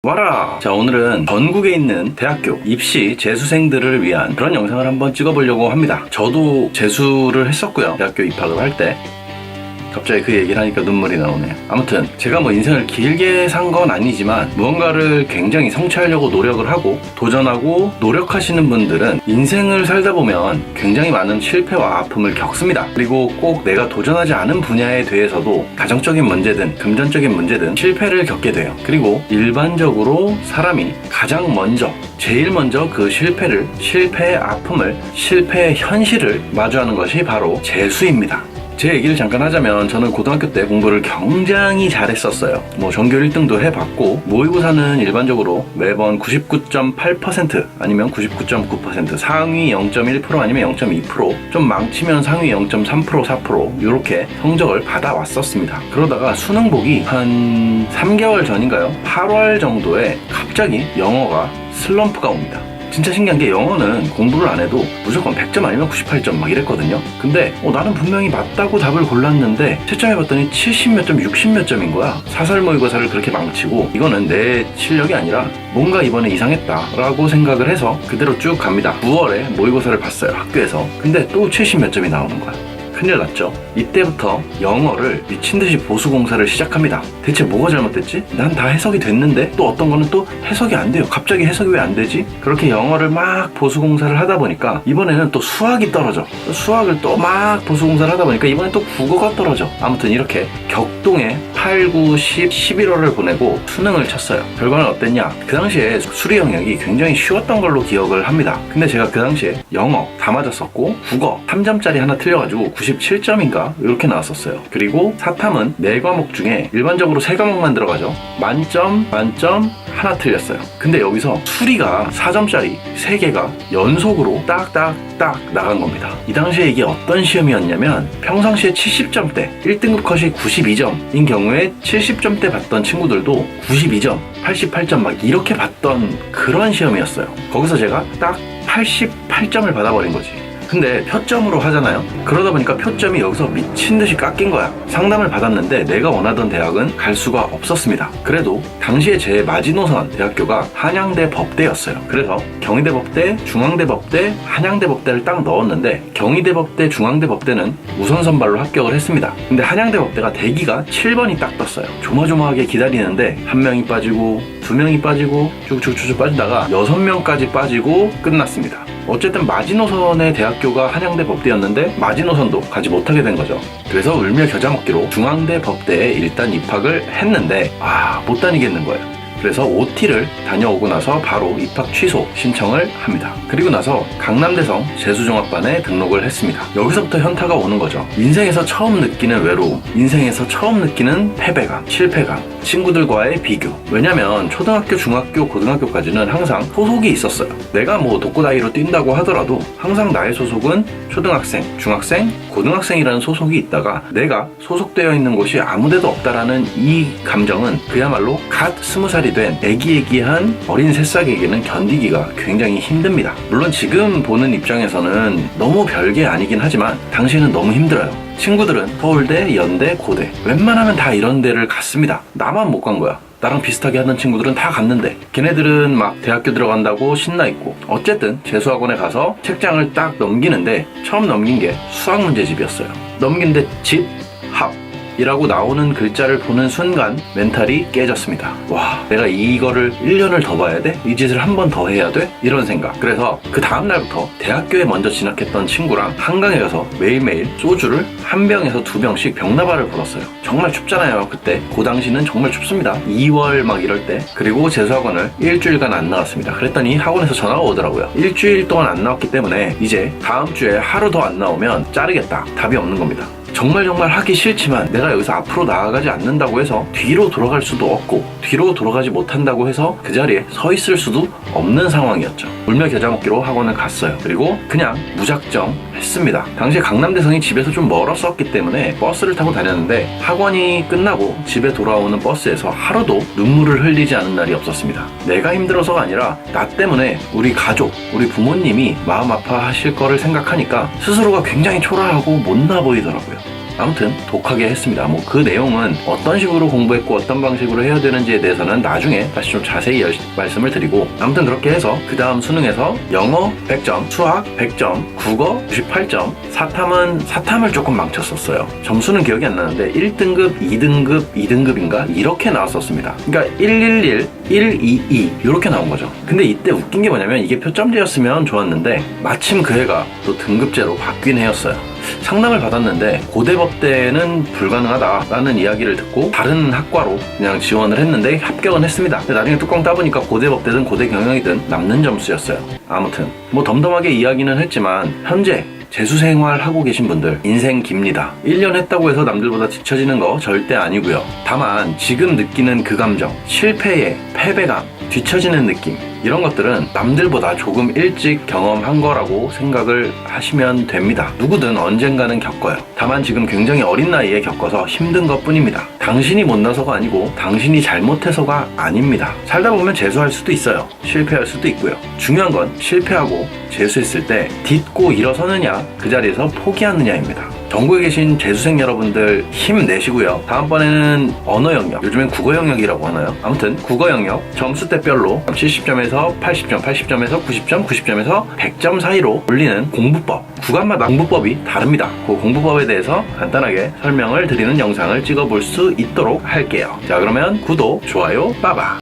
와라! 자, 오늘은 전국에 있는 대학교 입시 재수생들을 위한 그런 영상을 한번 찍어보려고 합니다. 저도 재수를 했었고요. 대학교 입학을 할 때. 갑자기 그 얘기를 하니까 눈물이 나오네요. 아무튼 제가 뭐 인생을 길게 산 건 아니지만 무언가를 굉장히 성취하려고 노력을 하고 도전하고 노력하시는 분들은 인생을 살다 보면 굉장히 많은 실패와 아픔을 겪습니다. 그리고 꼭 내가 도전하지 않은 분야에 대해서도 가정적인 문제든 금전적인 문제든 실패를 겪게 돼요. 그리고 일반적으로 사람이 가장 먼저 제일 먼저 그 실패의 아픔을, 실패의 현실을 마주하는 것이 바로 재수입니다. 제 얘기를 잠깐 하자면 저는 고등학교 때 공부를 굉장히 잘했었어요. 뭐 전교 1등도 해봤고 모의고사는 일반적으로 매번 99.8% 아니면 99.9% 상위 0.1% 아니면 0.2% 좀 망치면 상위 0.3% 4% 이렇게 성적을 받아왔었습니다. 그러다가 수능복이 한 3개월 전인가요? 8월 정도에 갑자기 영어가 슬럼프가 옵니다. 진짜 신기한 게 영어는 공부를 안 해도 무조건 100점 아니면 98점 막 이랬거든요. 근데 나는 분명히 맞다고 답을 골랐는데 채점해봤더니 70 몇 점, 60 몇 점인 거야. 사설 모의고사를 그렇게 망치고 이거는 내 실력이 아니라 뭔가 이번에 이상했다 라고 생각을 해서 그대로 쭉 갑니다. 9월에 모의고사를 봤어요, 학교에서. 근데 또 70 몇 점이 나오는 거야. 큰일 났죠. 이때부터 영어를 미친듯이 보수공사를 시작합니다. 대체 뭐가 잘못됐지? 난 다 해석이 됐는데 또 어떤 거는 또 해석이 안 돼요. 갑자기 해석이 왜 안 되지? 그렇게 영어를 막 보수공사를 하다 보니까 이번에는 또 수학이 떨어져. 수학을 또 막 보수공사를 하다 보니까 이번엔 또 국어가 떨어져. 아무튼 이렇게 격동에 8, 9, 10, 11월을 보내고 수능을 쳤어요. 결과는 어땠냐? 그 당시에 수리 영역이 굉장히 쉬웠던 걸로 기억을 합니다. 근데 제가 그 당시에 영어 다 맞았었고 국어 3점짜리 하나 틀려가지고 97점인가? 이렇게 나왔었어요. 그리고 사탐은 4과목 중에 일반적으로 3과목만 들어가죠. 만점, 하나 틀렸어요. 근데 여기서 수리가 4점짜리 3개가 연속으로 딱딱딱 나간 겁니다. 이 당시에 이게 어떤 시험이었냐면 평상시에 70점대, 1등급 컷이 92점인 경우에 70점대 봤던 친구들도 92점, 88점 막 이렇게 봤던 그런 시험이었어요. 거기서 제가 딱 88점을 받아버린 거지. 근데 표점으로 하잖아요. 그러다 보니까 표점이 여기서 미친듯이 깎인 거야. 상담을 받았는데 내가 원하던 대학은 갈 수가 없었습니다. 그래도 당시에 제 마지노선 대학교가 한양대 법대였어요. 그래서 경희대 법대, 중앙대 법대, 한양대 법대를 딱 넣었는데 경희대 법대, 중앙대 법대는 우선 선발로 합격을 했습니다. 근데 한양대 법대가 대기가 7번이 딱 떴어요. 조마조마하게 기다리는데 1명이 빠지고 2명이 빠지고 쭉쭉쭉 빠지다가 6명까지 빠지고 끝났습니다. 어쨌든 마지노선의 대학교가 한양대 법대였는데 마지노선도 가지 못하게 된 거죠. 그래서 울며 겨자 먹기로 중앙대 법대에 일단 입학을 했는데 못 다니겠는 거예요. 그래서 OT를 다녀오고 나서 바로 입학 취소 신청을 합니다. 그리고 나서 강남대성 재수종합반에 등록을 했습니다. 여기서부터 현타가 오는 거죠. 인생에서 처음 느끼는 외로움, 인생에서 처음 느끼는 패배감, 실패감, 친구들과의 비교. 왜냐면 초등학교, 중학교, 고등학교까지는 항상 소속이 있었어요. 내가 뭐 독고다이로 뛴다고 하더라도 항상 나의 소속은 초등학생, 중학생, 고등학생이라는 소속이 있다가 내가 소속되어 있는 곳이 아무데도 없다라는 이 감정은 그야말로 갓 20살이 된 애기애기한 어린 새싹에게는 견디기가 굉장히 힘듭니다. 물론 지금 보는 입장에서는 너무 별게 아니긴 하지만 당시에는 너무 힘들어요. 친구들은 서울대, 연대, 고대 웬만하면 다 이런 데를 갔습니다. 나만 못 간 거야. 나랑 비슷하게 하던 친구들은 다 갔는데 걔네들은 막 대학교 들어간다고 신나있고 어쨌든 재수학원에 가서 책장을 딱 넘기는데 처음 넘긴 게 수학 문제집이었어요. 넘긴데 집, 합 이라고 나오는 글자를 보는 순간 멘탈이 깨졌습니다. 와, 내가 이거를 1년을 더 봐야 돼? 이 짓을 한 번 더 해야 돼? 이런 생각. 그래서 그 다음날부터 대학교에 먼저 진학했던 친구랑 한강에 가서 매일매일 소주를 한 병에서 2병씩 병나발을 불었어요. 정말 춥잖아요. 그때 그 당시는 정말 춥습니다. 2월 막 이럴 때. 그리고 재수학원을 일주일간 안 나왔습니다. 그랬더니 학원에서 전화가 오더라고요. 일주일 동안 안 나왔기 때문에 이제 다음 주에 하루 더 안 나오면 자르겠다. 답이 없는 겁니다. 정말 하기 싫지만 내가 여기서 앞으로 나아가지 않는다고 해서 뒤로 돌아갈 수도 없고 뒤로 돌아가지 못한다고 해서 그 자리에 서 있을 수도 없는 상황이었죠. 울며 겨자 먹기로 학원을 갔어요. 그리고 그냥 무작정 했습니다. 당시에 강남대성이 집에서 좀 멀었었기 때문에 버스를 타고 다녔는데 학원이 끝나고 집에 돌아오는 버스에서 하루도 눈물을 흘리지 않은 날이 없었습니다. 내가 힘들어서가 아니라 나 때문에 우리 가족, 우리 부모님이 마음 아파하실 거를 생각하니까 스스로가 굉장히 초라하고 못나 보이더라고요. 아무튼 독하게 했습니다. 뭐 그 내용은 어떤 식으로 공부했고 어떤 방식으로 해야 되는지에 대해서는 나중에 다시 좀 자세히 말씀을 드리고, 아무튼 그렇게 해서 그 다음 수능에서 영어 100점, 수학 100점, 국어 98점, 사탐을 조금 망쳤었어요. 점수는 기억이 안 나는데 1등급, 2등급, 2등급인가? 이렇게 나왔었습니다. 그러니까 111, 122 이렇게 나온 거죠. 근데 이때 웃긴 게 뭐냐면 이게 표점제였으면 좋았는데 마침 그 해가 또 등급제로 바뀐 해였어요. 상담을 받았는데 고대법대는 불가능하다라는 이야기를 듣고 다른 학과로 그냥 지원을 했는데 합격은 했습니다. 근데 나중에 뚜껑 따보니까 고대법대든 고대경영이든 남는 점수였어요. 아무튼 뭐 덤덤하게 이야기는 했지만 현재 재수생활 하고 계신 분들 인생 깁니다. 1년 했다고 해서 남들보다 뒤처지는 거 절대 아니고요. 다만 지금 느끼는 그 감정, 실패의 패배감, 뒤처지는 느낌, 이런 것들은 남들보다 조금 일찍 경험한 거라고 생각을 하시면 됩니다. 누구든 언젠가는 겪어요. 다만 지금 굉장히 어린 나이에 겪어서 힘든 것 뿐입니다. 당신이 못나서가 아니고 당신이 잘못해서가 아닙니다. 살다 보면 재수할 수도 있어요. 실패할 수도 있고요. 중요한 건 실패하고 재수했을 때 딛고 일어서느냐, 그 자리에서 포기하느냐입니다. 전국에 계신 재수생 여러분들 힘내시고요. 다음번에는 언어 영역, 요즘엔 국어 영역이라고 하나요? 아무튼 국어 영역 점수대별로 70점에서 80점, 80점에서 90점, 90점에서 100점 사이로 올리는 공부법, 구간마다 공부법이 다릅니다. 그 공부법에 대해서 간단하게 설명을 드리는 영상을 찍어볼 수 있도록 할게요. 자, 그러면 구독, 좋아요, 빠바.